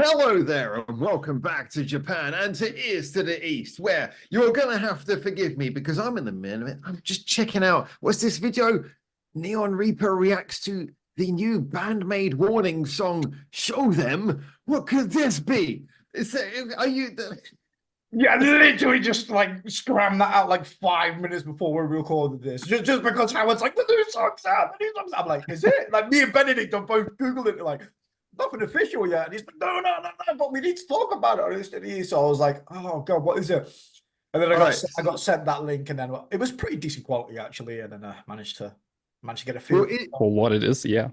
Hello there, and welcome back to Japan and to Ears to the East, where you're going to have to forgive me because I'm in the middle of it. I'm just checking out. What's this video? Neon Reaper reacts to the new BAND-MAID Warning song, Show Them. What could this be? Are you... Yeah, literally just like scrammed that out like 5 minutes before we recorded this. Just because Howard's like, the new song's out, the new song's out. I'm like, is it? Like me and Benedict have both Googled it, like, nothing official yet. And he's like, no, but we need to talk about it on this. So I was like, oh God, what is it? And then I got sent that link, and then it was pretty decent quality actually, and then I managed to get a feel for what it is, yeah.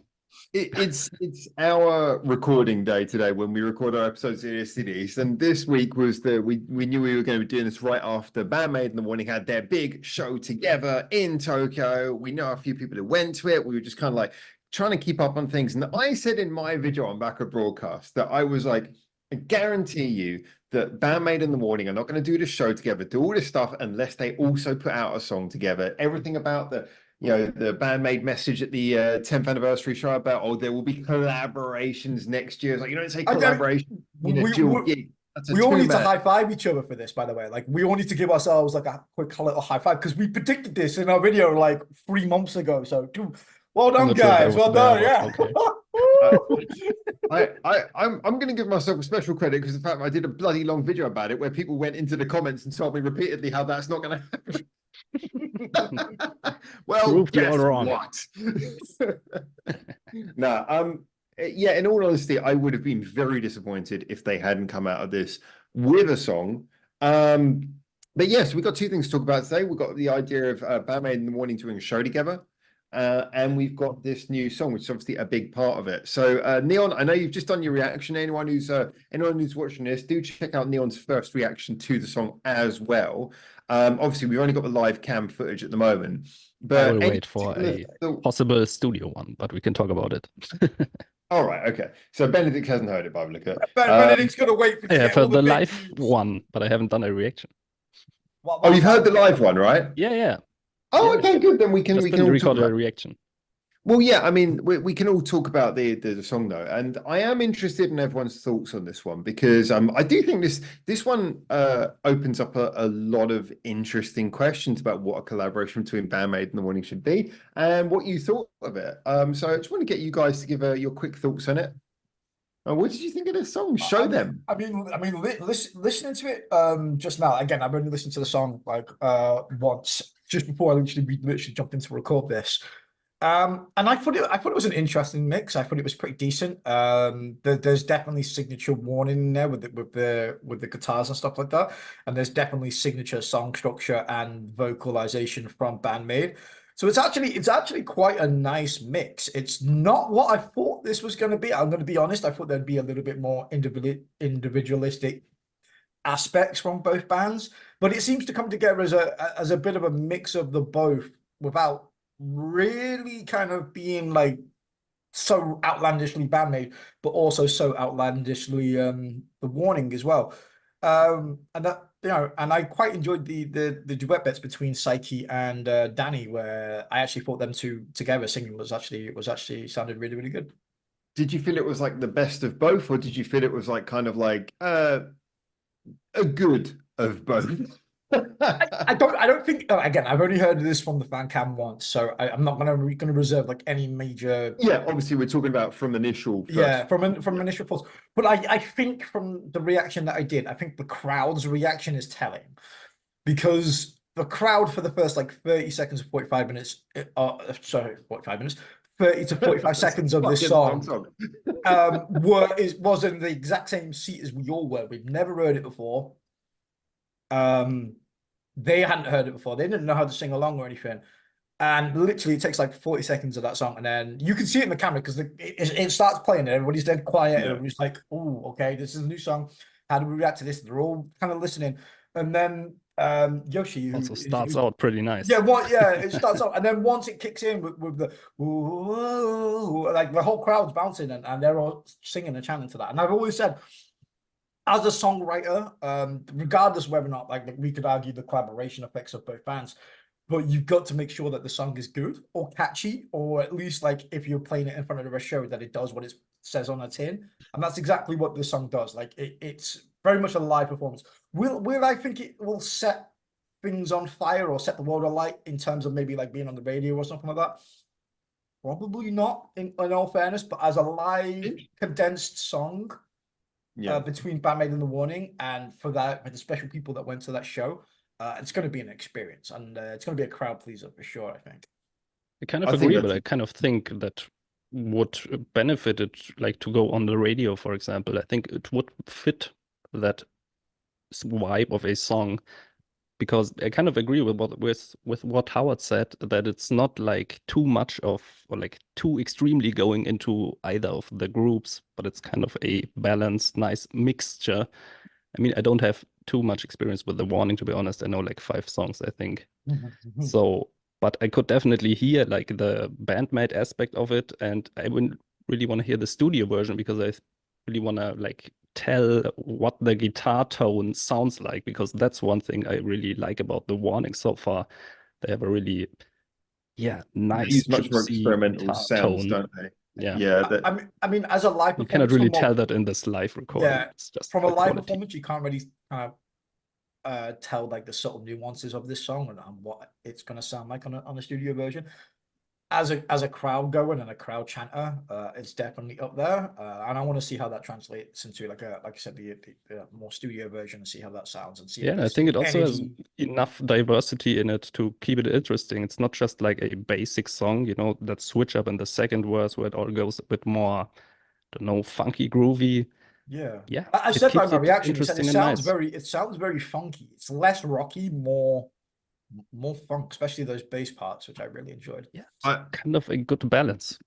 It's our recording day today when we record our episodes of ESTDs, and this week was we knew we were going to be doing this right after BAND-MAID The Warning had their big show together in Tokyo. We know a few people who went to it. We were just kind of like trying to keep up on things, and I said in my video on Backup Broadcast that I was like, I guarantee you that BAND-MAID and The Warning are not going to do the show together, do all this stuff unless they also put out a song together. Everything about the BAND-MAID message at the 10th anniversary show about, oh, there will be collaborations next year. It's like, you don't say collaboration in a dual gig. We all need to high five each other for this, by the way. Like, we all need to give ourselves like a quick little high five because we predicted this in our video like 3 months ago. So, well done, guys. Well done. Yeah. Okay. I'm going to give myself a special credit because the fact I did a bloody long video about it where people went into the comments and told me repeatedly how that's not going to happen. Well, guess what? Yeah, in all honesty, I would have been very disappointed if they hadn't come out of this with a song. But yes, we've got two things to talk about today. We've got the idea of BAND-MAID in the Morning doing a show together. And we've got this new song, which is obviously a big part of it. So, Neon, I know you've just done your reaction. Anyone who's watching this, do check out Neon's first reaction to the song as well. Obviously, we've only got the live cam footage at the moment, but I will wait for a possible studio one, but we can talk about it. All right, okay. So Benedict hasn't heard it, by the look at it. Benedict's gonna wait for the live one, but I haven't done a reaction. Oh, you've heard the live one, right? Yeah. Oh, okay, good. Then we can record a reaction. Well, yeah, I mean, we can all talk about the song though, and I am interested in everyone's thoughts on this one because I do think this one opens up a lot of interesting questions about what a collaboration between BAND-MAID and The Warning should be and what you thought of it. So I just want to get you guys to give your quick thoughts on it. What did you think of this song? Show them. I mean, listening to it just now. Again, I've only listened to the song like once, just before I literally jumped in to record this. And I thought it was an interesting mix. I thought it was pretty decent. There's definitely signature Warning in there with the guitars and stuff like that, and there's definitely signature song structure and vocalization from BAND-MAID. So it's actually quite a nice mix. It's not what I thought this was going to be. I'm going to be honest. I thought there'd be a little bit more individualistic aspects from both bands, but it seems to come together as a bit of a mix of the both without really kind of being like so outlandishly BAND-MAID, but also so outlandishly The Warning as well. And that, and I quite enjoyed the duet bits between Psyche and Danny, where I actually thought them two together singing was actually sounded really, really good. Did you feel it was like the best of both, or did you feel it was like kind of like a good of both? I don't think. Again, I've only heard this from the fan cam once, so I'm not gonna reserve like any major. Yeah, obviously we're talking about from initial. From initial thoughts, but I think from the reaction that I did, I think the crowd's reaction is telling, because the crowd for the first like 30 seconds of 45 minutes, 30 to 45 seconons of this song, was in the exact same seat as we all were. We've never heard it before. They hadn't heard it before. They didn't know how to sing along or anything. And literally it takes like 40 seconds of that song. And then you can see it in the camera because it starts playing and everybody's dead quiet. And everybody's like, oh, okay, this is a new song. How do we react to this? They're all kind of listening. And then Yoshi also starts out pretty nice. It starts out. And then once it kicks in with the like the whole crowd's bouncing and they're all singing and chanting to that. And I've always said, as a songwriter, regardless of whether or not like we could argue the collaboration effects of both bands, but you've got to make sure that the song is good or catchy, or at least like if you're playing it in front of a show that it does what it's says on a tin, and that's exactly what this song does. Like it's very much a live performance. Will I think it will set things on fire or set the world alight in terms of maybe like being on the radio or something like that? Probably not, in all fairness, but as a live condensed song, between BAND-MAID and The Warning, and for the special people that went to that show, it's going to be an experience, and it's going to be a crowd pleaser for sure, I think. I kind of agree, but I kind of think that would benefit it, like to go on the radio, for example. I think it would fit that vibe of a song, because I kind of agree with what Howard said, that it's not like too much of, or like too extremely going into either of the groups, but it's kind of a balanced, nice mixture. I mean, I don't have too much experience with The Warning, to be honest. I know like 5 songs, I think. So, but I could definitely hear like the BAND-MAID aspect of it, and I wouldn't really want to hear the studio version, because I really want to like tell what the guitar tone sounds like, because that's one thing I really like about The Warning so far. They have a really, nice, use much more experimental sounds, tone. don't they? Yeah. I mean, as a live performance, you cannot really tell that in this live recording. Yeah, it's just from a live quality. performance, you can't really tell like the subtle nuances of this song and what it's going to sound like on a studio version. As a crowd goer and a crowd chanter, it's definitely up there, and I want to see how that translates into like I said, the more studio version, and see how that sounds, and see. I think it also has enough diversity in it to keep it interesting. It's not just like a basic song, you know, that switch up in the second verse where it all goes a bit more, I don't know, funky, groovy. Yeah. Yeah. I said by my reaction, it sounds nice. it sounds very funky. It's less rocky, more funk, especially those bass parts, which I really enjoyed. Yeah, kind of a good balance.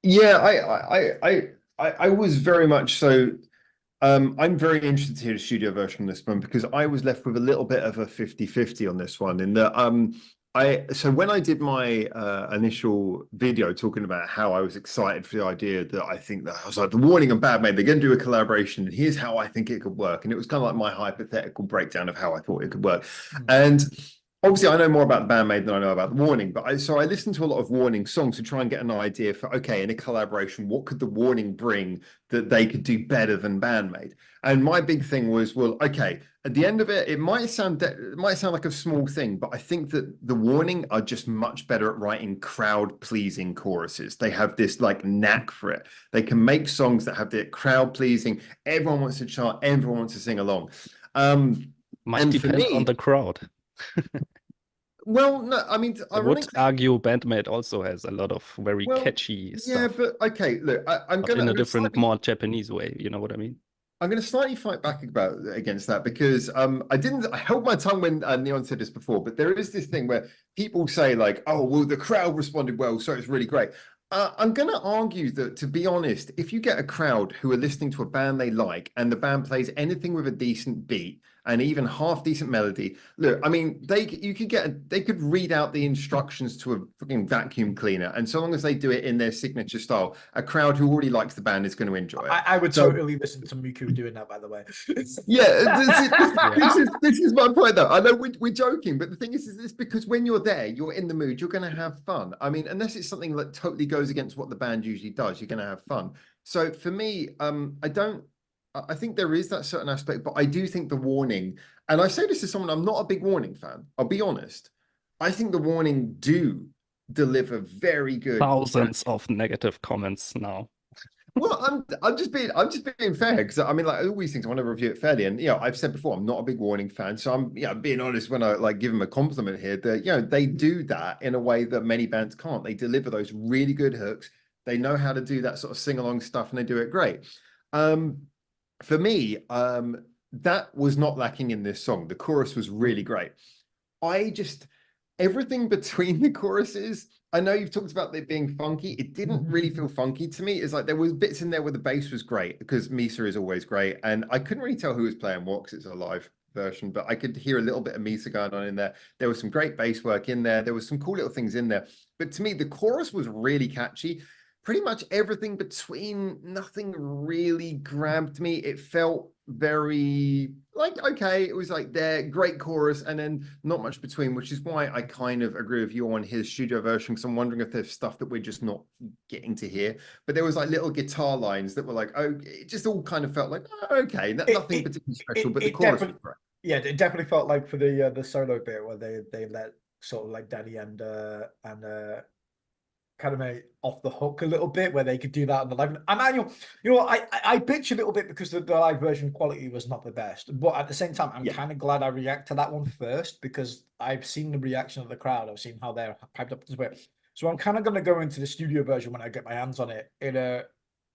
Yeah, I was very much so. I'm very interested to hear the studio version of this one, because I was left with a little bit of a 50-50 on this one. In that, so when I did my initial video talking about how I was excited for the idea, that I think that I was like, The Warning and BAND-MAID, they're going to do a collaboration, and here's how I think it could work. And it was kind of like my hypothetical breakdown of how I thought it could work. And obviously, I know more about the BAND-MAID than I know about The Warning, but so I listened to a lot of Warning songs to try and get an idea for, okay, in a collaboration, what could The Warning bring that they could do better than BAND-MAID? And my big thing was, well, okay, at the end of it, it might sound like a small thing, but I think that The Warning are just much better at writing crowd-pleasing choruses. They have this like knack for it. They can make songs that have the crowd-pleasing. Everyone wants to chant. Everyone wants to sing along. Might depend on the crowd. Well, no, I mean, I would argue BAND-MAID also has a lot of very catchy stuff. Yeah, but okay, look, I'm in a different, more Japanese way. You know what I mean? I'm going to slightly fight back against that, because I held my tongue when Neon said this before, but there is this thing where people say like, oh, well, the crowd responded well, so it's really great. I'm going to argue that, to be honest, if you get a crowd who are listening to a band they like, and the band plays anything with a decent beat and even half decent melody, look, I mean, they could read out the instructions to a freaking vacuum cleaner, and so long as they do it in their signature style, a crowd who already likes the band is going to enjoy it. I would totally listen to Miku doing that, by the way. This is my point, though. I know we're joking, but the thing is this, because when you're there, you're in the mood, you're going to have fun. I mean, unless it's something that totally goes against what the band usually does, you're going to have fun. So for me, I think there is that certain aspect, but I do think The Warning, and I say this as someone, I'm not a big Warning fan, I'll be honest. I think The Warning do deliver very good. Thousands of negative comments now. Well, I'm just being fair, because I mean, like all these things, I want to review it fairly. And I've said before, I'm not a big Warning fan, so I'm being honest when I like give them a compliment here. That they do that in a way that many bands can't. They deliver those really good hooks. They know how to do that sort of sing along stuff, and they do it great. For me, that was not lacking in this song. The chorus was really great. Everything between the choruses, I know you've talked about it being funky. It didn't really feel funky to me. It's like there was bits in there where the bass was great, because Misa is always great. And I couldn't really tell who was playing what, because it's a live version, but I could hear a little bit of Misa going on in there. There was some great bass work in there. There was some cool little things in there. But to me, the chorus was really catchy. Pretty much everything between, nothing really grabbed me. It felt very like, okay, it was like their great chorus and then not much between, which is why I kind of agree with you on his studio version, because I'm wondering if there's stuff that we're just not getting to hear. But there was like little guitar lines that were like, oh, it just all kind of felt like, oh, okay, nothing particularly special, but the chorus was great. Yeah, it definitely felt like for the solo bit where they let sort of like Danny and kind of made off the hook a little bit, where they could do that on the live. And you know, I bitch a little bit because the live version quality was not the best, but at the same time, I'm kind of glad I react to that one first, because I've seen the reaction of the crowd. I've seen how they're hyped up to it. So I'm kind of going to go into the studio version when I get my hands on it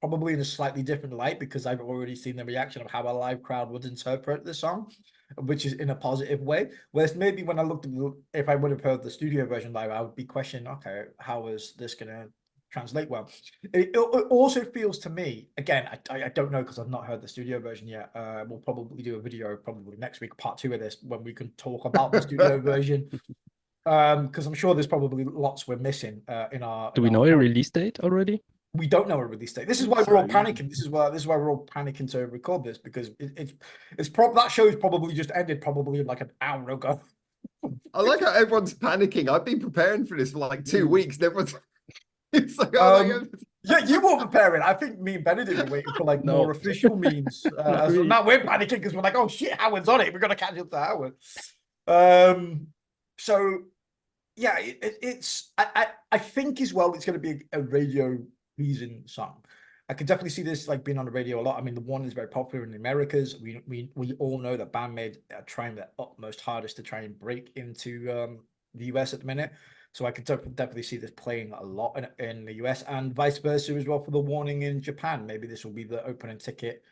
probably in a slightly different light, because I've already seen the reaction of how a live crowd would interpret the song, which is in a positive way. Whereas maybe when I looked at if I would have heard the studio version live, I would be questioning, okay, how is this going to translate well? It also feels to me, again, I don't know, because I've not heard the studio version yet. We'll probably do a video probably next week, part 2 of this, when we can talk about the studio version. Because I'm sure there's probably lots we're missing in our. Do we know a release date already? We don't know a release date. This is why we're all panicking. This is why we're all panicking to record this, because that show's probably just ended probably like an hour ago. I like how everyone's panicking. I've been preparing for this for like 2 weeks. And everyone's it's like, oh, yeah, you were preparing. I think me and Benedict were waiting for like more official means. So now we're panicking because we're like, oh shit, Howard's on it. We're gonna catch up to Howard. So yeah, it's I think as well it's going to be a radio pleasing song. I could definitely see this like being on the radio a lot. I mean, The Warning is very popular in the Americas. We all know that BAND-MAID are trying their utmost hardest to try and break into the US at the minute. So I could definitely see this playing a lot in the US, and vice versa as well for The Warning in Japan. Maybe this will be the opening ticket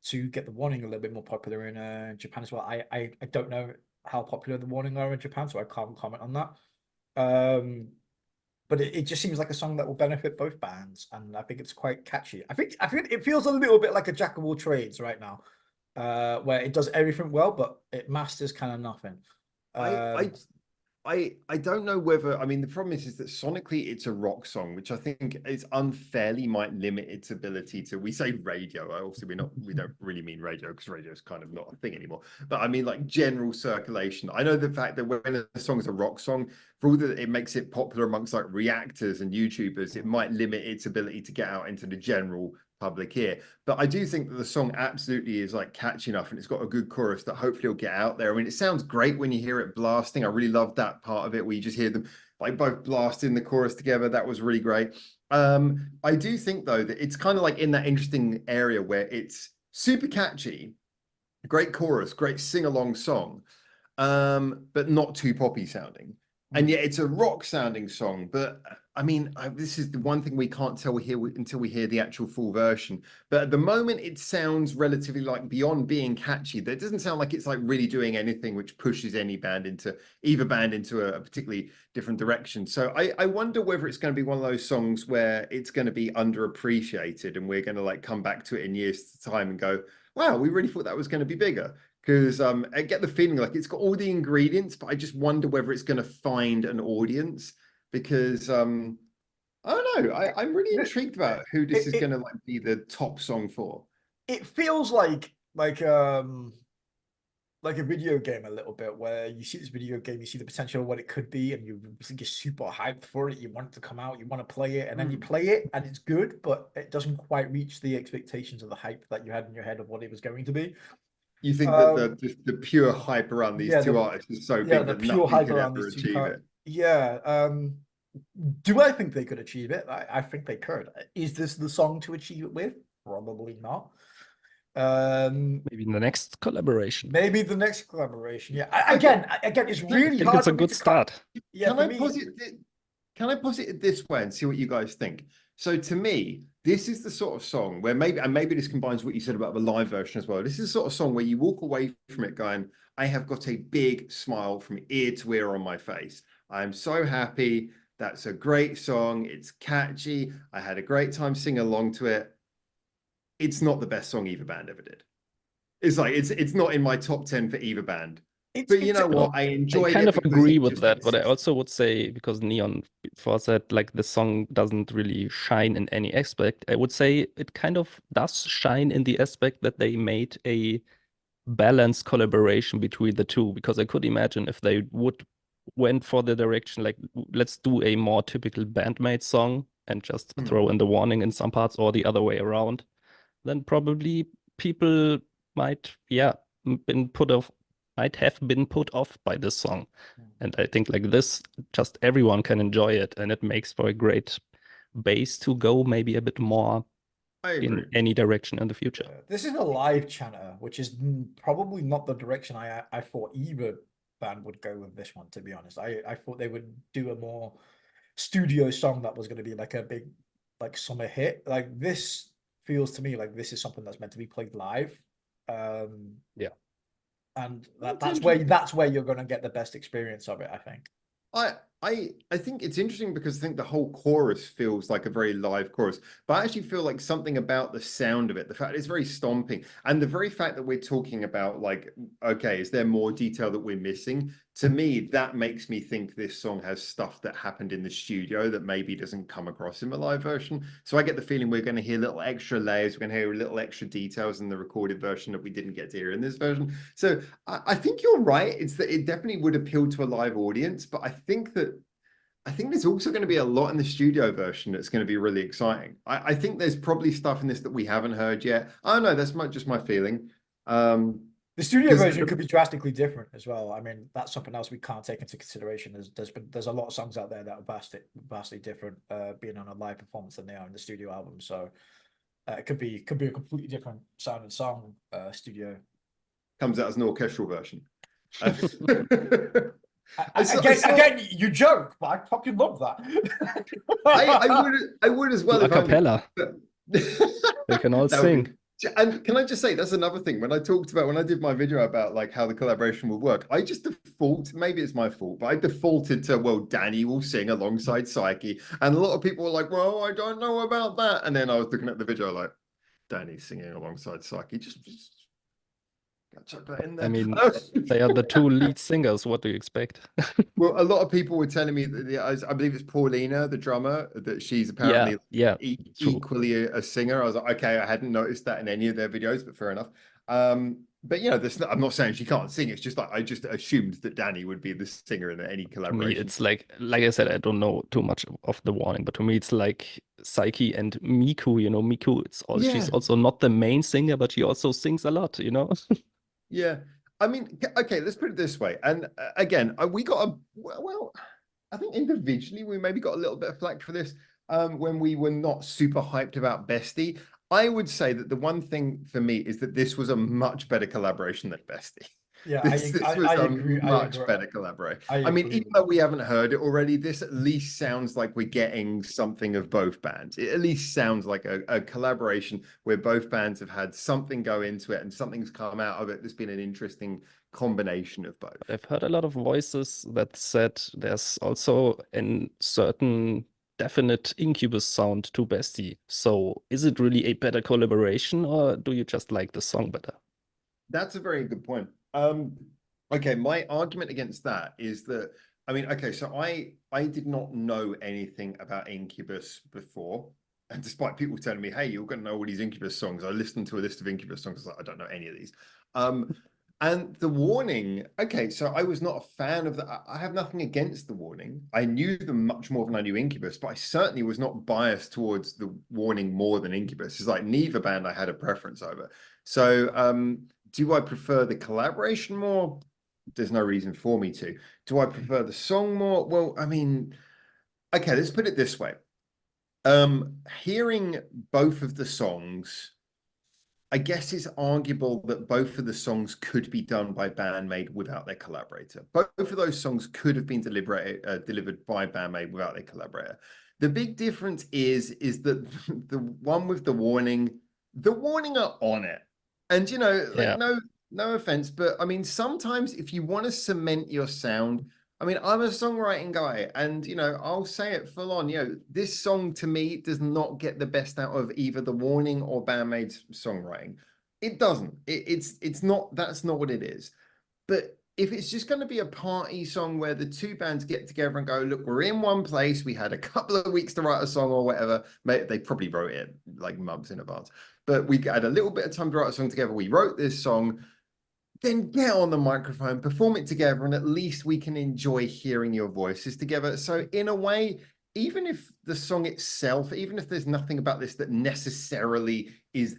to get The Warning a little bit more popular in Japan as well. I don't know how popular The Warning are in Japan, so I can't comment on that. But it just seems like a song that will benefit both bands, and I think it's quite catchy. I think it feels a little bit like a jack of all trades right now, where it does everything well, but it masters kind of nothing. I don't know whether, I mean, the problem is that sonically it's a rock song, which I think is unfairly might limit its ability to, we say radio, obviously we don't really mean radio, because radio is kind of not a thing anymore, but I mean like general circulation. I know the fact that when a song is a rock song, for all that it makes it popular amongst like reactors and YouTubers, it might limit its ability to get out into the general public ear. But I do think that the song absolutely is like catchy enough, and it's got a good chorus that hopefully will get out there. I mean, it sounds great when you hear it blasting. I really love that part of it where you just hear them like both blasting the chorus together. That was really great. I do think though that it's kind of like in that interesting area where it's super catchy, great chorus, great sing-along song, but not too poppy sounding. And yet it's a rock sounding song, but I mean, this is the one thing we can't tell until we hear the actual full version. But at the moment, it sounds relatively like, beyond being catchy, that doesn't sound like it's like really doing anything which pushes either band into a particularly different direction. So I wonder whether it's going to be one of those songs where it's going to be underappreciated, and we're going to like come back to it in years' time and go, wow, we really thought that was going to be bigger. Because I get the feeling like it's got all the ingredients, but I just wonder whether it's going to find an audience, because I don't know. I'm really intrigued about who this is going to like be the top song for. It feels like a video game a little bit, where you see this video game, you see the potential of what it could be, and you're super hyped for it. You want it to come out, you want to play it, and then you play it, and it's good, but it doesn't quite reach the expectations of the hype that you had in your head of what it was going to be. You think that the pure hype around these two artists is so big that nothing could ever achieve it? Yeah. Do I think they could achieve it? I think they could. Is this the song to achieve it with? Probably not. Maybe the next collaboration. Yeah. Again, it's really hard. It's a good start. Yeah. Can I posit it this way and see what you guys think? So to me, this is the sort of song where maybe this combines what you said about the live version as well. This is the sort of song where you walk away from it going, I have got a big smile from ear to ear on my face. I'm so happy. That's a great song. It's catchy. I had a great time singing along to it. It's not the best song either band ever did. It's like, it's not in my top 10 for either band. It's But you know what? I I enjoyed kind it of because agree it with just that, but I exists. also would say, because Neon before said like the song doesn't really shine in any aspect, I would say it kind of does shine in the aspect that they made a balanced collaboration between the two. Because I could imagine if they would went for the direction like let's do a more typical BAND-MAID song and just Hmm. throw in the warning in some parts or the other way around, then probably people might, yeah, been put off, might have been put off by this song. And I think like this, just everyone can enjoy it, and it makes for a great base to go maybe a bit more I agree. in any direction in the future. This is a live chanter, which is probably not the direction I thought either band would go with this one, to be honest. I thought they would do a more studio song that was going to be like a big like summer hit. Like this feels to me like this is something that's meant to be played live. Yeah. And That's that's interesting. where you're going to get the best experience of it, I think. I think it's interesting because I think the whole chorus feels like a very live chorus, but I actually feel like something about the sound of it, the fact it's very stomping, and the very fact that we're talking about like, okay, is there more detail that we're missing? To me, that makes me think this song has stuff that happened in the studio that maybe doesn't come across in the live version. So I get the feeling we're going to hear little extra layers, we're going to hear little extra details in the recorded version that we didn't get to hear in this version. So I think you're right. It's that it definitely would appeal to a live audience, but I think there's also going to be a lot in the studio version that's going to be really exciting. I think there's probably stuff in this that we haven't heard yet. I don't know. That's just my feeling. The studio Because version could be drastically different as well. I mean, that's something else we can't take into consideration. There's a lot of songs out there that are vastly different being on a live performance than they are in the studio album. So it could be a completely different sounding song studio. comes out as an orchestral version. Again, you joke, but I fucking love that. I would as well A if only. cappella. They can all That would be. sing. And can I just say that's another thing when I did my video about like how the collaboration will work, I just default, maybe it's my fault, but I defaulted to, well, Danny will sing alongside Psyche, and a lot of people were like, well, I don't know about that, and then I was looking at the video like, Danny's singing alongside Psyche, just chuck that in I there. mean, they are the two lead singers. What do you expect? Well, a lot of people were telling me that I believe it's Paulina, the drummer, that she's Yeah, apparently yeah, true. equally a singer. I was like, okay, I hadn't noticed that in any of their videos, but fair enough. But you know, I'm not saying she can't sing. It's just like I just assumed that Danny would be the singer in any To me, collaboration. it's like I said, I don't know too much of the warning, but to me, it's like Psyche and Miku. You know, Miku. She's Yeah, also not the main singer, but she also sings a lot. You know. yeah. I mean, okay, let's put it this way. And again, we got I think individually we maybe got a little bit of flack for this when we were not super hyped about Bestie. I would say that the one thing for me is that this was a much better collaboration than Bestie. Yeah, This was I a agree. much better collaboration. I I mean, agree even with though that. we haven't heard it already, this at least sounds like we're getting something of both bands. It at least sounds like a collaboration where both bands have had something go into it and something's come out of it that's been an interesting combination of both. I've heard a lot of voices that said there's also a certain definite Incubus sound to Bestie. So is it really a better collaboration, or do you just like the song better? That's a very good point. Okay, my argument against that is that I mean, okay, so I did not know anything about Incubus before, and despite people telling me, "Hey, you're going to know all these Incubus songs," I listened to a list of Incubus songs. I was like, I don't know any of these. And the Warning, okay, so I was not a fan of that. I have nothing against the Warning. I knew them much more than I knew Incubus, but I certainly was not biased towards the Warning more than Incubus. It's like neither band I had a preference over. So, do I prefer the collaboration more? There's no reason for me to. Do I prefer the song more? Well, I mean, okay, let's put it this way. Hearing both of the songs, I guess it's arguable that both of the songs could be done by BAND-MAID without their collaborator. Both of those songs could have been delivered by BAND-MAID without their collaborator. The big difference is that the one with the Warning are on it. And you know, like Yeah. no offense, but I mean, sometimes if you want to cement your sound, I mean, I'm a songwriting guy, and you know, I'll say it full on. You know, this song to me does not get the best out of either the Warning or BAND-MAID's songwriting. It doesn't. It's not. That's not what it is. But if it's just going to be a party song where the two bands get together and go, look, we're in one place, we had a couple of weeks to write a song or whatever. They probably wrote it like months in advance, but we had a little bit of time to write a song together. We wrote this song, then get on the microphone, perform it together, and at least we can enjoy hearing your voices together. So in a way, even if the song itself, even if there's nothing about this that necessarily is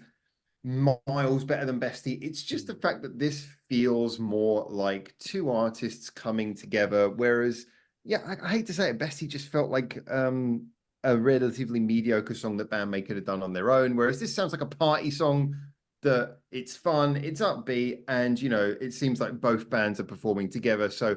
miles better than Bestie, it's just the fact that this feels more like two artists coming together. Whereas, yeah, I hate to say it, Bestie just felt like a relatively mediocre song that BAND-MAID could have done on their own. Whereas this sounds like a party song that it's fun, it's upbeat, and it seems like both bands are performing together. So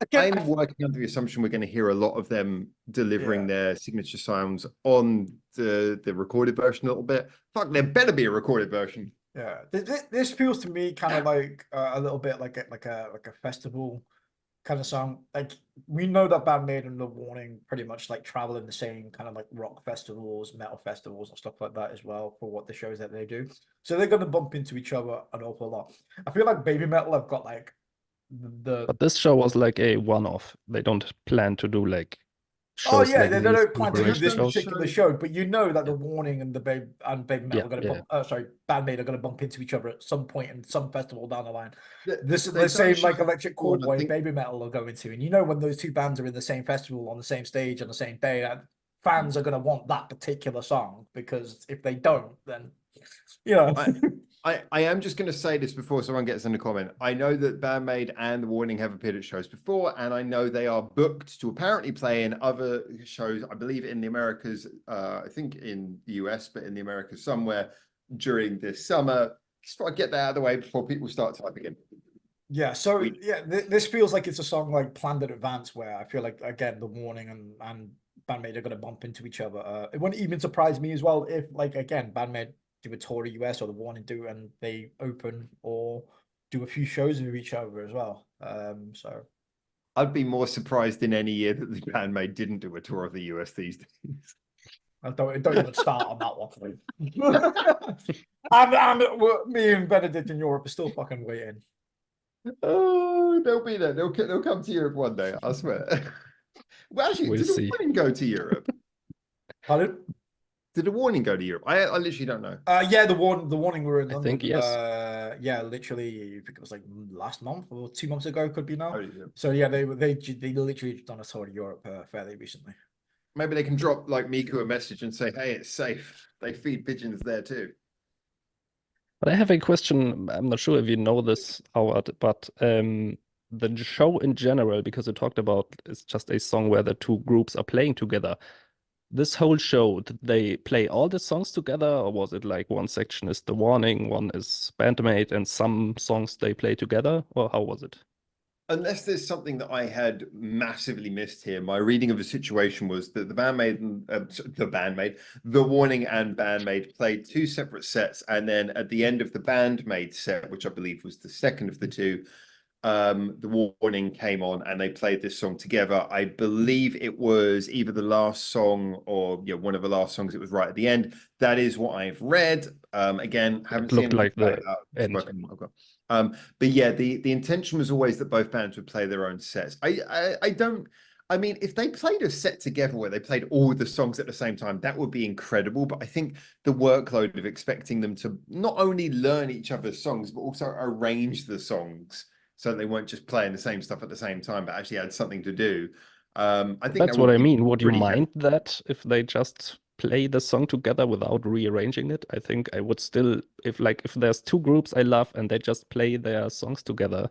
Again, I'm working under the assumption we're going to hear a lot of them delivering their signature sounds on the recorded version a little bit. Fuck, there better be a recorded version. Yeah, this feels to me kind of like a little bit like a festival kind of song. Like, we know that BAND-MAID and The Warning pretty much like travel in the same kind of like rock festivals, metal festivals, and stuff like that as well for what the shows that they do. So they're gonna bump into each other an awful lot. I feel like Baby Metal have got like But this show was like a one-off. They don't plan to do like Oh shows yeah, like they these don't plan to do collaboration this shows. particular show, but you know that The Warning and Baby Metal are going to bump. BAND-MAID are going to bump into each other at some point in some festival down the line. This is the same like Electric Callboy Baby Metal are going to, and you know when those two bands are in the same festival on the same stage on the same day, fans are going to want that particular song, because if they don't, then I am just going to say this before someone gets in the comment. I know that BAND-MAID and The Warning have appeared at shows before, and I know they are booked to apparently play in other shows, I believe in the Americas, I think in the US, but in the Americas somewhere during this summer. Just thought I'd get that out of the way before people start typing in. Yeah, so this feels like it's a song like planned in advance, where I feel like, again, The Warning and BAND-MAID are going to bump into each other. It wouldn't even surprise me as well if, like, again, BAND-MAID do a tour of the US, or The Warning do, and they open or do a few shows with each other as well. So I'd be more surprised in any year that the BAND-MAID didn't do a tour of the US these days. don't even start on that one. Me and Benedict in Europe are still fucking waiting. Oh, they'll be there. They'll come to Europe one day, I swear. Well, actually, We'll did The see. Warning go to Europe? Pardon? Did The Warning go to Europe? I literally don't know. Yeah, the warning we were in I London. think yes. Yeah, literally, I think it was like last month or 2 months ago, could be now. Oh, yeah. So yeah, they literally done a tour of Europe fairly recently. Maybe they can drop like Miku a message and say, "Hey, it's safe." They feed pigeons there too. But I have a question. I'm not sure if you know this, Howard, but the show in general, because you talked about it's just a song where the two groups are playing together. This whole show, did they play all the songs together, or was it like one section is The Warning, one is BAND-MAID, and some songs they play together, or how was it? Unless there's something that I had massively missed here, my reading of the situation was that The Warning and BAND-MAID played two separate sets, and then at the end of the BAND-MAID set, which I believe was the second of the two, The Warning came on and they played this song together. I believe it was either the last song or one of the last songs. It was right at the end. That is what I've read. Again, haven't seen like the end. But yeah, the intention was always that both bands would play their own sets. I mean, if they played a set together where they played all the songs at the same time, that would be incredible. But I think the workload of expecting them to not only learn each other's songs, but also arrange the songs so that they weren't just playing the same stuff at the same time, but actually had something to do. I think that's what I mean. Would you mind that if they just play the song together without rearranging it? I think I would still, if there's two groups I love and they just play their songs together,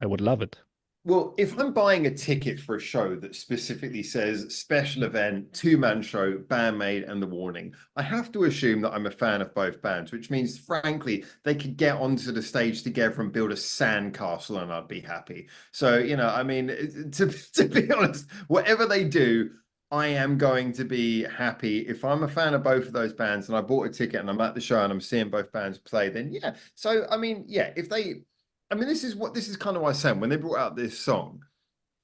I would love it. Well, if I'm buying a ticket for a show that specifically says special event, two-man show, BAND-MAID and The Warning, I have to assume that I'm a fan of both bands, which means, frankly, they could get onto the stage together and build a sandcastle and I'd be happy. So, I mean, to be honest, whatever they do, I am going to be happy. If I'm a fan of both of those bands and I bought a ticket and I'm at the show and I'm seeing both bands play, then yeah. So, I mean, yeah, this is kind of what I was saying when they brought out this song.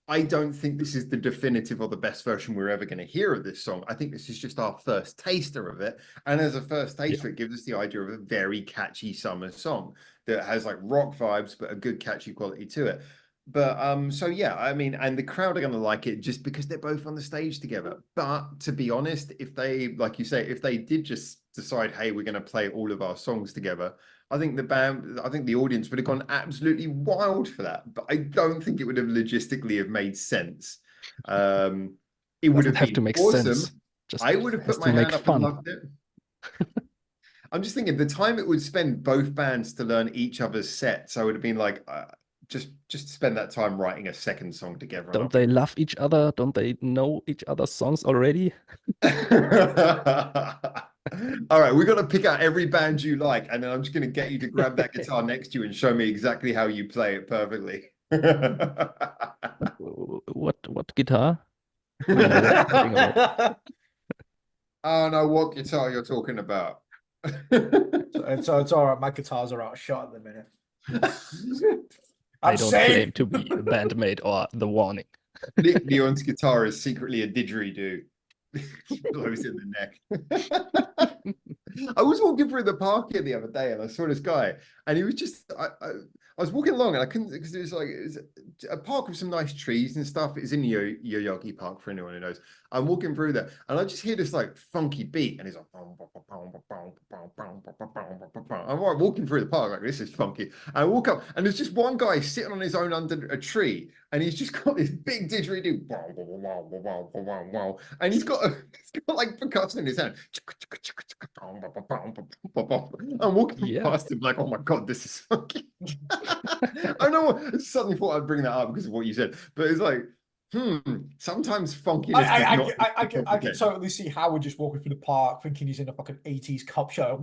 I don't think this is the definitive or the best version we're ever going to hear of this song. I think this is just our first taster of it. And as a first taster, it gives us the idea of a very catchy summer song that has like rock vibes, but a good catchy quality to it. But so yeah, I mean, and the crowd are going to like it just because they're both on the stage together. But to be honest, if they, like you say, if they did just decide, hey, we're going to play all of our songs together, I think the audience would have gone absolutely wild for that. But I don't think it would have logistically have made sense. It would have to make awesome. sense. Just I would have put my hand up and loved it. I'm just thinking the time it would spend both bands to learn each other's sets. I would have been like, just spend that time writing a second song together. Don't they love each other? Don't they know each other's songs already? All right, we're gonna pick out every band you like, and then I'm just gonna get you to grab that guitar next to you and show me exactly how you play it perfectly. What guitar? I know what you're talking about. I don't know what guitar you're talking about. It's all right. My guitars are out of shot at the minute. I don't claim to be a BAND-MAID or The Warning. Nick Leon's guitar is secretly a didgeridoo. Blows in the neck. I was walking through the park here the other day and I saw this guy and he was just I was walking along and I couldn't because it was a park with some nice trees and stuff. It's in Yoyogi Park for anyone who knows. I'm walking through there and I just hear this like funky beat and he's like I'm like walking through the park like this is funky. And I walk up and there's just one guy sitting on his own under a tree and he's just got this big didgeridoo and he's got like percussion in his hand. I'm walking past him like, oh my god, this is funky. I don't know. I suddenly thought I'd bring that up because of what you said, but it's like, sometimes funkiness. I can totally see Howard just walking through the park thinking he's in a fucking 80s cop show.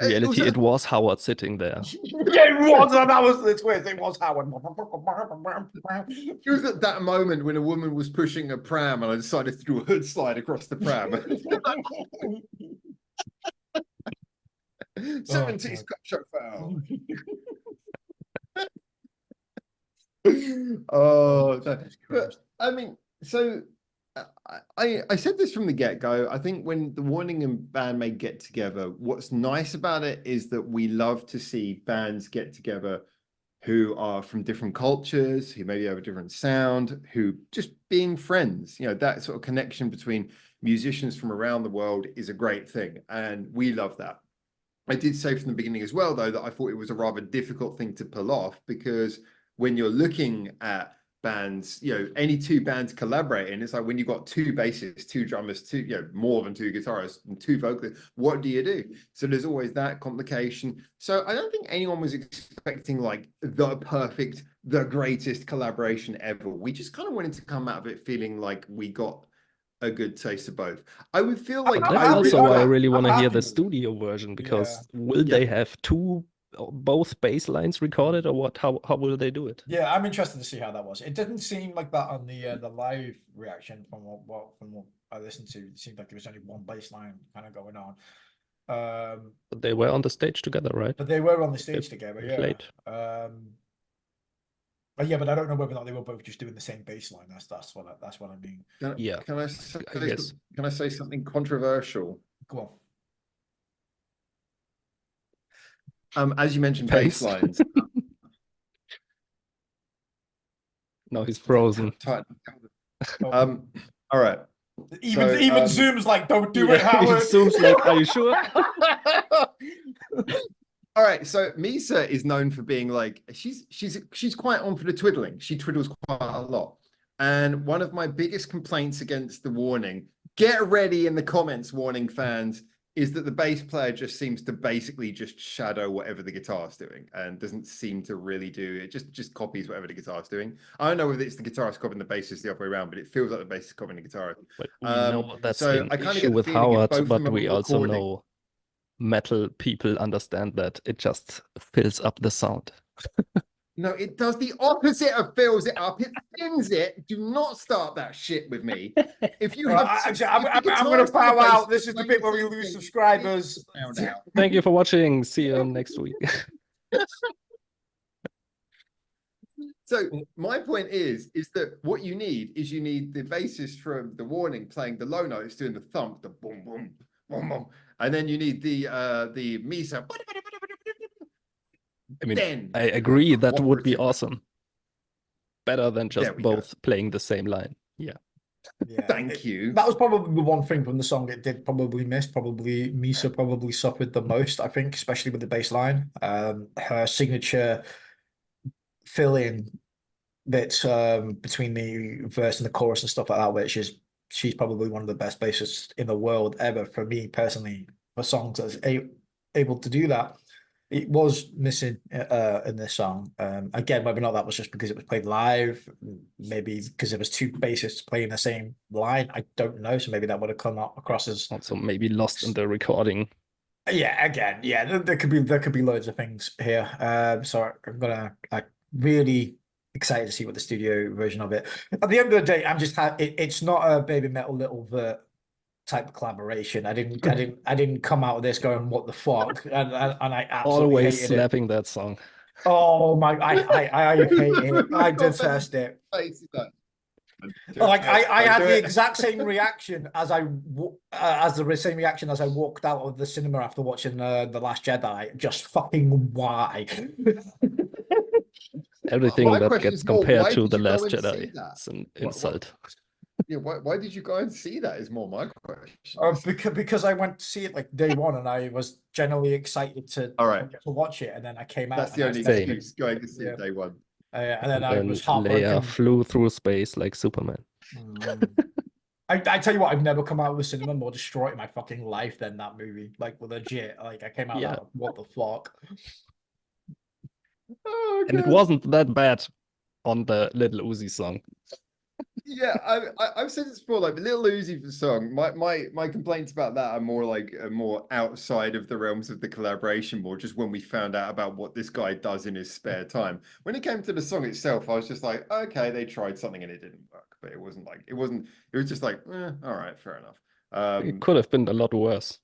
In reality, it was Howard sitting there. Yeah, it was. That was the twist. It was Howard. It was at that moment when a woman was pushing a pram and I decided to do a hood slide across the pram. 70s cop show foul. But I mean, so I said this from the get-go. I think when the Warning and BAND-MAID get together, what's nice about it is that we love to see bands get together who are from different cultures, who maybe have a different sound, who just being friends, you know, that sort of connection between musicians from around the world is a great thing. And we love that. I did say from the beginning as well, though, that I thought it was a rather difficult thing to pull off because when you're looking at bands, you know, any two bands collaborating, it's like when you've got two bassists, two drummers, two, you know, more than two guitarists and two vocalists, what do you do? So there's always that complication. So I don't think anyone was expecting like the perfect, the greatest collaboration ever. We just kind of wanted to come out of it feeling like we got a good taste of both. I would feel like that's also why I really want to hear the studio version because will they have both bass lines recorded or what? How will they do it? Yeah, I'm interested to see how that was. It didn't seem like that on the live reaction from what I listened to. It seemed like there was only one bass line kind of going on. But they were on the stage together, right? But they were on the stage together, yeah. Played. But yeah, but I don't know whether or not they were both just doing the same bass line. That's what I mean. Can I say something controversial? Go on. As you mentioned, bass lines. No, he's frozen. All right. Even Zoom's like, don't do it, Howard. Zoom's like, are you sure? All right, so Misa is known for being like she's quite on for the twiddling. She twiddles quite a lot. And one of my biggest complaints against the Warning, get ready in the comments, Warning fans, is that the bass player just seems to basically just shadow whatever the guitar's doing and doesn't seem to really do it. Just copies whatever the guitar's doing. I don't know whether it's the guitarist copying the bassist the other way around, but it feels like the bassist copying the guitarist. But we know that's an issue with Howard, but we also know metal people understand that it just fills up the sound. No, it does the opposite of fills it up. It thins it. Do not start that shit with me. If you have, I'm going to bow out. This is the bit where we lose subscribers. Thank you for watching. See you next week. So my point is that what you need is you need the bassist from The Warning playing the low notes, doing the thump, the boom, boom, boom, boom, and then you need the Misa. I mean, Then I agree that would be cooperative. awesome. Better than There just we go. both playing the same line. Yeah. Yeah, Thank you. That was probably the one thing from the song it did probably miss. Probably Misa probably suffered the most, I think, especially with the bass line. Her signature fill-in bits between the verse and the chorus and stuff like that, which is she's probably one of the best bassists in the world ever for me personally. For songs that's able to do that, it was missing in this song. Again, whether or not that was just because it was played live, maybe because there was two bassists playing the same line, I don't know. So maybe that would have come across as Also maybe lost in the recording. yeah. Again, yeah, there could be loads of things here. So I'm gonna really excited to see what the studio version of it. At the end of the day, I'm just it's not a Baby Metal Little Vert type of collaboration. I didn't come out of this going what the fuck, and I absolutely Always hated it. slapping that song. Oh my, I hate it. I detest it. Like I had the exact same reaction as the same reaction as I walked out of the cinema after watching the Last Jedi. Just fucking why? Everything My that question gets is more, compared why to did The you go Last and see Jedi. that? It's an What- insult. Yeah, why did you go and see that is more my question. Because I went to see it like day one, and I was generally excited to All right. to watch it, and then I came out. That's the and only Same. excuse going to see it day one. And then And I then was Leia heartbroken. flew through space like Superman. I tell you what, I've never come out of the cinema more destroyed in my fucking life than that movie. Like legit, like I came out Yeah. like, what the fuck? Oh, And it God. wasn't that bad on the Little Uzi song. Yeah, I've said this before. Like the Little Uzi song, my complaints about that are more like more outside of the realms of the collaboration, more just when we found out about what this guy does in his spare time. When it came to the song itself, I was just like, okay, they tried something and it didn't work, but it wasn't like it was just like, all right, fair enough. It could have been a lot worse.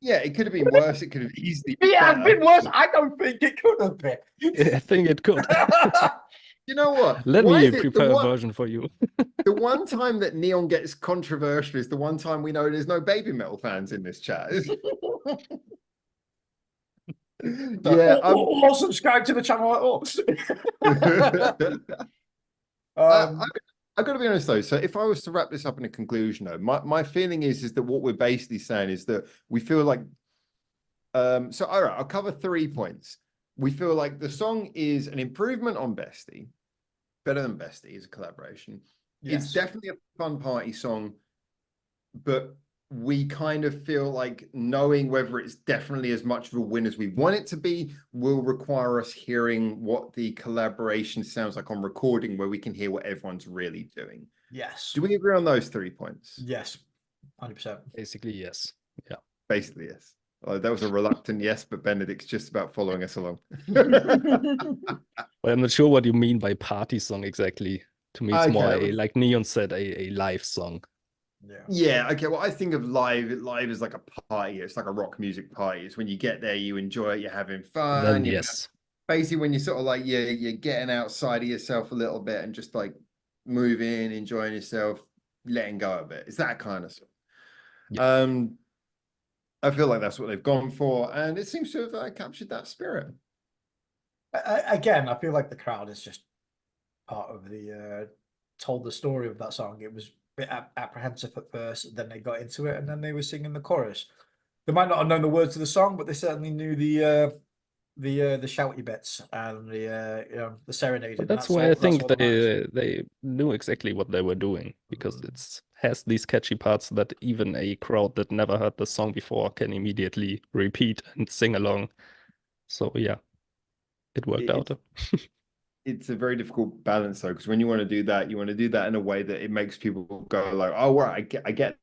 Yeah, it could have been worse. It could have easily been Yeah, it's better. been worse. I don't think it could have been. I think it could. You know what? Let Why me is it prepare a version for you. the one time that Neon gets controversial is the one time we know there's no Baby Metal fans in this chat. Yeah, or subscribe to the channel at all. I've got to be honest though. So if I was to wrap this up in a conclusion, though, my feeling is that what we're basically saying is that we feel like so all right, I'll cover 3 points. We feel like the song is an improvement on Bestie, better than Bestie as a collaboration. Yes. It's definitely a fun party song, but we kind of feel like knowing whether it's definitely as much of a win as we want it to be will require us hearing what the collaboration sounds like on recording, where we can hear what everyone's really doing. Yes. Do we agree on those 3 points? Yes. 100%. Basically, yes. Yeah. Basically, yes. That was a reluctant yes, but Benedict's just about following us along. But I'm not sure what you mean by party song exactly. To me, it's more like Neon said, a live song. Yeah. Okay. Well, I think of live as like a party. It's like a rock music party. It's when you get there, you enjoy it, you're having fun. Then yes. Basically, when you're sort of like you're getting outside of yourself a little bit and just like moving, enjoying yourself, letting go a bit. It's that kind of stuff. Yeah. I feel like that's what they've gone for, and it seems to have captured that spirit. Again, I feel like the crowd is just part of the told the story of that song. It was a bit apprehensive at first, then they got into it, and then they were singing the chorus. They might not have known the words to the song, but they certainly knew the shouty bits and the serenade. But that's why I think they knew exactly what they were doing, because it has these catchy parts that even a crowd that never heard the song before can immediately repeat and sing along. So yeah, it worked out. It's a very difficult balance though, because when you want to do that, you want to do that in a way that it makes people go like, oh, right, I get,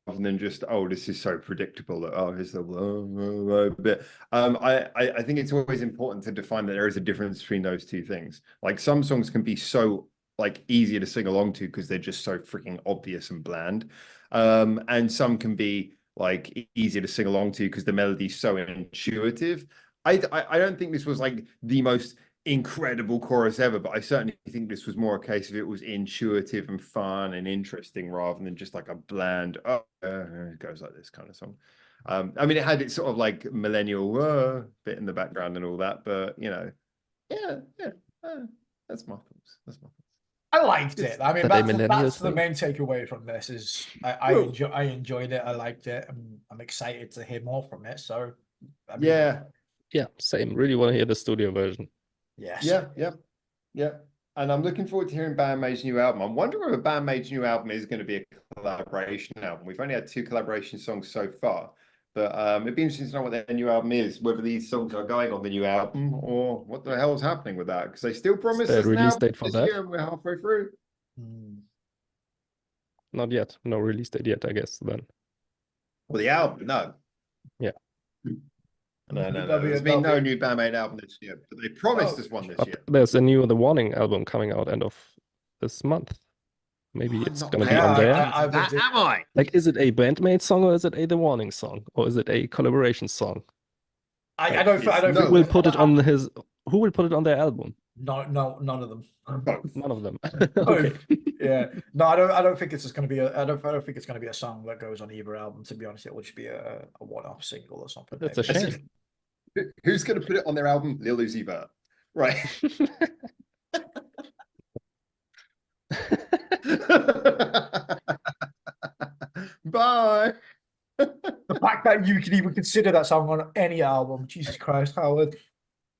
rather than just, oh, this is so predictable that, oh, here's the bit. I think it's always important to define that there is a difference between those two things. Like some songs can be so like easier to sing along to because they're just so freaking obvious and bland, and some can be like easier to sing along to because the melody's so intuitive. I don't think this was like the most incredible chorus ever, but I certainly think this was more a case of it was intuitive and fun and interesting rather than just like a bland, it goes like this kind of song. I mean, it had its sort of like millennial bit in the background and all that, but you know, yeah, that's my thoughts. That's my thoughts. I liked it. I mean, That a that's millennial the thing? main takeaway from this is I enjoyed it. I liked it. I'm excited to hear more from it. So, I mean, Yeah, same. Really want to hear the studio version. yes. Yeah. And I'm looking forward to hearing BAND-MAID's new album. I'm wondering if BAND-MAID's new album is going to be a collaboration album. We've only had 2 collaboration songs so far, but it'd be interesting to know what their new album is, whether these songs are going on the new album or what the hell is happening with that. Because they still promised there a us an release album date for this that? year and we're halfway through. Not yet. No release date yet, I guess, then. Well, the album, no. Yeah. No. There's been no new BAND-MAID album this year, but they promised us one this But year. there's a new The Warning album coming out end of this month. Maybe I'm it's not gonna be paying on there. attention to that, am I? Like, is it a BAND-MAID song or is it a The Warning song? Or is it a collaboration song? I don't think Who will put it on his who will put it on their album? No, none of them. Both. None of them. Both. Okay. Yeah. No, I don't think it's just going to be I don't think it's going to be a song that goes on either album. To be honest, it will just be a one-off single or something. That's a shame. Who's going to put it on their album? Lil Uzi Vert. Right. Bye. The fact that you can even consider that song on any album, Jesus Christ, Howard,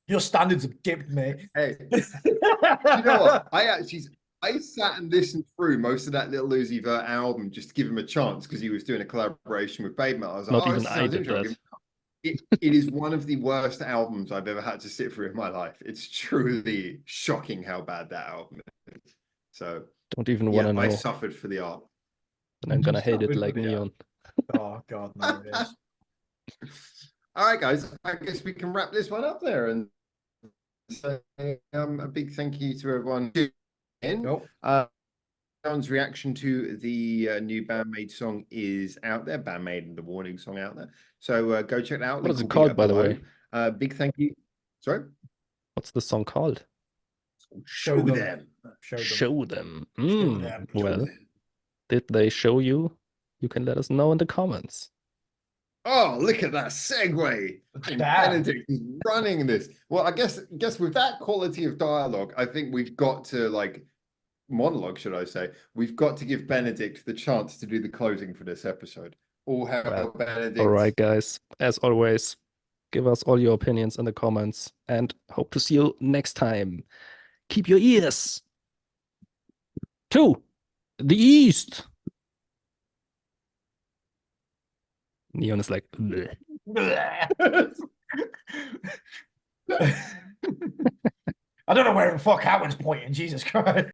your standards have dipped, mate. Hey, you know what? I sat and listened through most of that Lil Uzi Vert album just to give him a chance because he was doing a collaboration with Babe Metal. I was like, Not even this I sounds did interesting. that. It is one of the worst albums I've ever had to sit through in my life. It's truly shocking how bad that album is. So Don't even want to know. I suffered for the art. And I'm gonna hate it Suffered like for the Neon. Oh God, no, it is. All right, guys. I guess we can wrap this one up there and say a big thank you to everyone. Nope. John's reaction to the new BAND-MAID song is out there. BAND-MAID The Warning song out there. So go check it out. What is it called, by the way? Big thank you. Sorry? What's the song called? Show them. Show them. them. Well, did they show you? You can let us know in the comments. Oh, look at that segue. Benedict is running this. Well, I guess with that quality of dialogue, I think we've got to monologue, should I say? We've got to give Benedict the chance to do the closing for this episode. All hail Benedict. All right, guys. As always, give us all your opinions in the comments and hope to see you next time. Keep your ears to the east. Neon is like, bleh. I don't know where the fuck Howard's pointing, Jesus Christ.